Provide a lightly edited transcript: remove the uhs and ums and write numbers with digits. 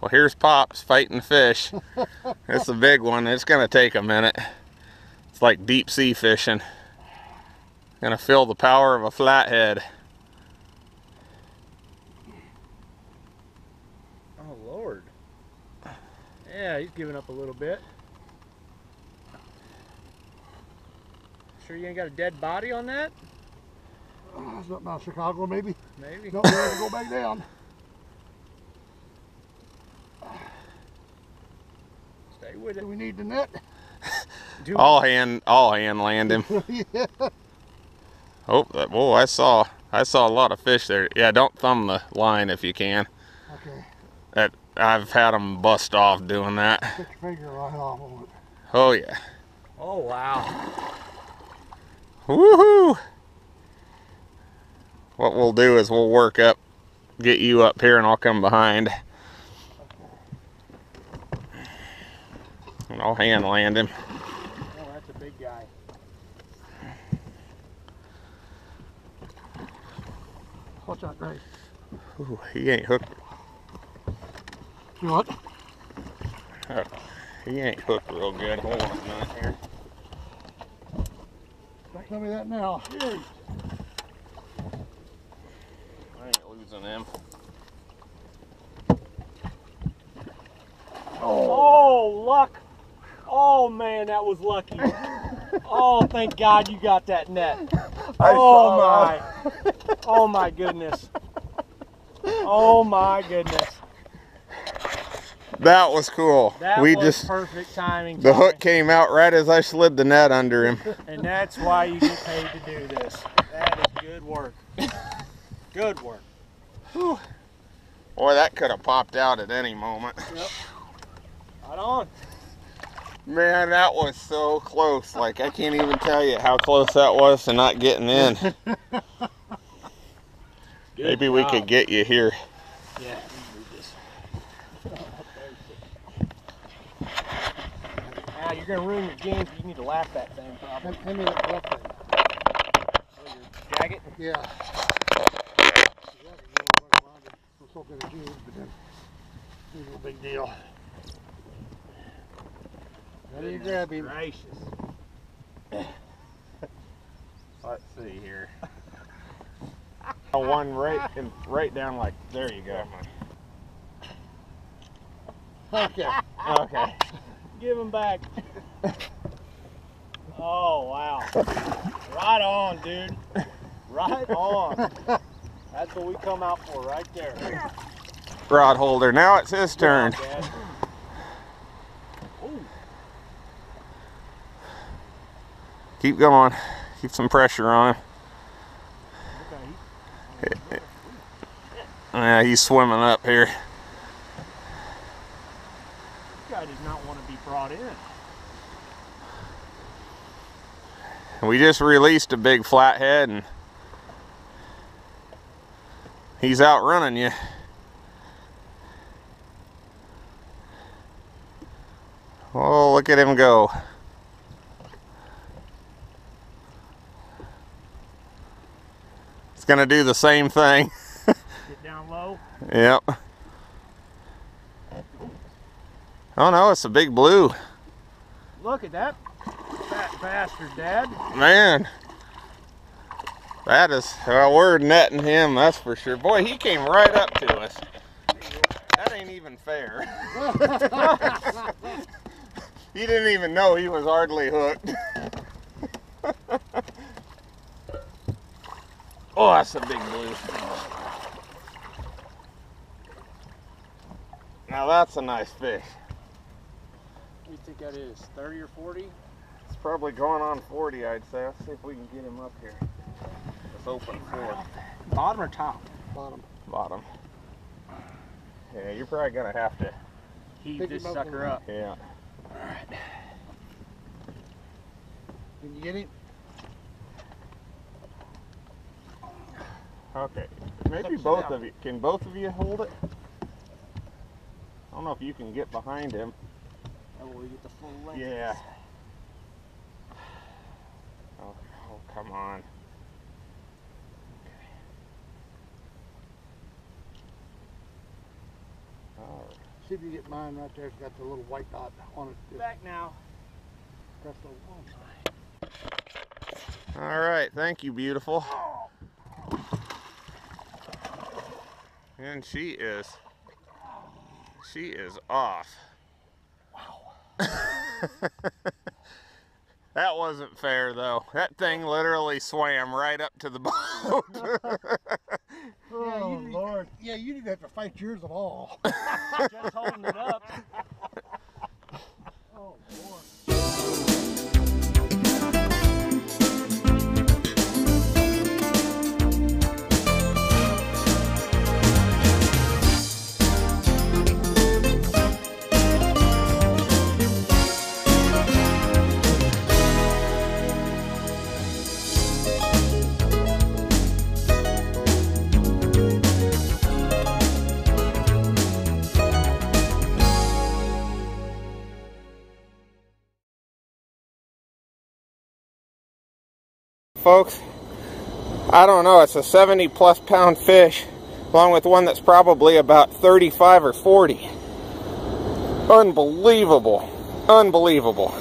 Well, here's Pops fighting fish. It's a big one. It's gonna take a minute. It's like deep sea fishing. Gonna feel the power of a flathead. Oh Lord. Yeah, he's giving up a little bit. Sure you ain't got a dead body on that? Something out of Chicago, maybe. Maybe. No, we have to go back down. Stay with it. Do we need the net? I'll hand land him. Yeah. Oh, I saw a lot of fish there. Yeah, don't thumb the line if you can. Okay. I've had them bust off doing that. Get your finger right off of it. Oh yeah. Oh wow. Woohoo! What we'll do is we'll work up, get you up here, and I'll come behind. And I'll hand land him. Oh, that's a big guy. Watch out, Greg. Ooh, he ain't hooked. You what? He ain't hooked real good. Hold on a minute here. Don't tell me that now. I ain't losing him. Oh, luck. Oh man, that was lucky. Oh, thank God you got that net. Oh my. Oh my goodness. Oh my goodness. That was cool. That was perfect timing. The hook came out right as I slid the net under him. And that's why you get paid to do this. That is good work. Good work. Whew. Boy, that could have popped out at any moment. Yep. Right on. Man, that was so close. Like, I can't even tell you how close that was to not getting in. Maybe we could get you here. Yeah. Now you're gonna ruin your game. You need to laugh that thing, probably. Hand me that left thing. Jag it? Yeah. I'm so good at you, but then it's a big deal. How do you grab him? Gracious. Let's see here. One right down like, there you go. Okay. Okay. Give him back. Oh, wow. Right on, dude. Right on. That's what we come out for right there. Rod holder, now it's his turn. Dad. Keep going. Keep some pressure on him. Yeah, he's swimming up here. This guy does not want to be brought in. We just released a big flathead and he's outrunning you. Oh, look at him go. It's gonna do the same thing. Get down low. Yep. Oh no, it's a big blue. Look at that fat bastard, Dad. Man, that is, well, we're netting him, that's for sure. Boy, he came right up to us. That ain't even fair. He didn't even know he was hardly hooked. Oh, that's a big blue. Now that's a nice fish. What do you think that is, 30 or 40? It's probably going on 40, I'd say. Let's see if we can get him up here. It's open floor. Bottom or top? Bottom. Bottom. Yeah, you're probably gonna have to Heave this sucker up. Yeah. Alright. Can you get him? Okay. Maybe both of you. Can both of you hold it? I don't know if you can get behind him. Oh, we get the full length. Yeah. Oh, come on. Okay. All right. See if you get mine right there. It's got the little white dot on it. Just Back now. press the one side. All right, thank you, beautiful. And she is off. Wow. That wasn't fair, though. That thing literally swam right up to the boat. Oh, Lord. Yeah, you didn't have to fight yours at all. Just holding it up. Oh, boy. Folks, I don't know, it's a 70+ pound fish, along with one that's probably about 35 or 40. Unbelievable. Unbelievable.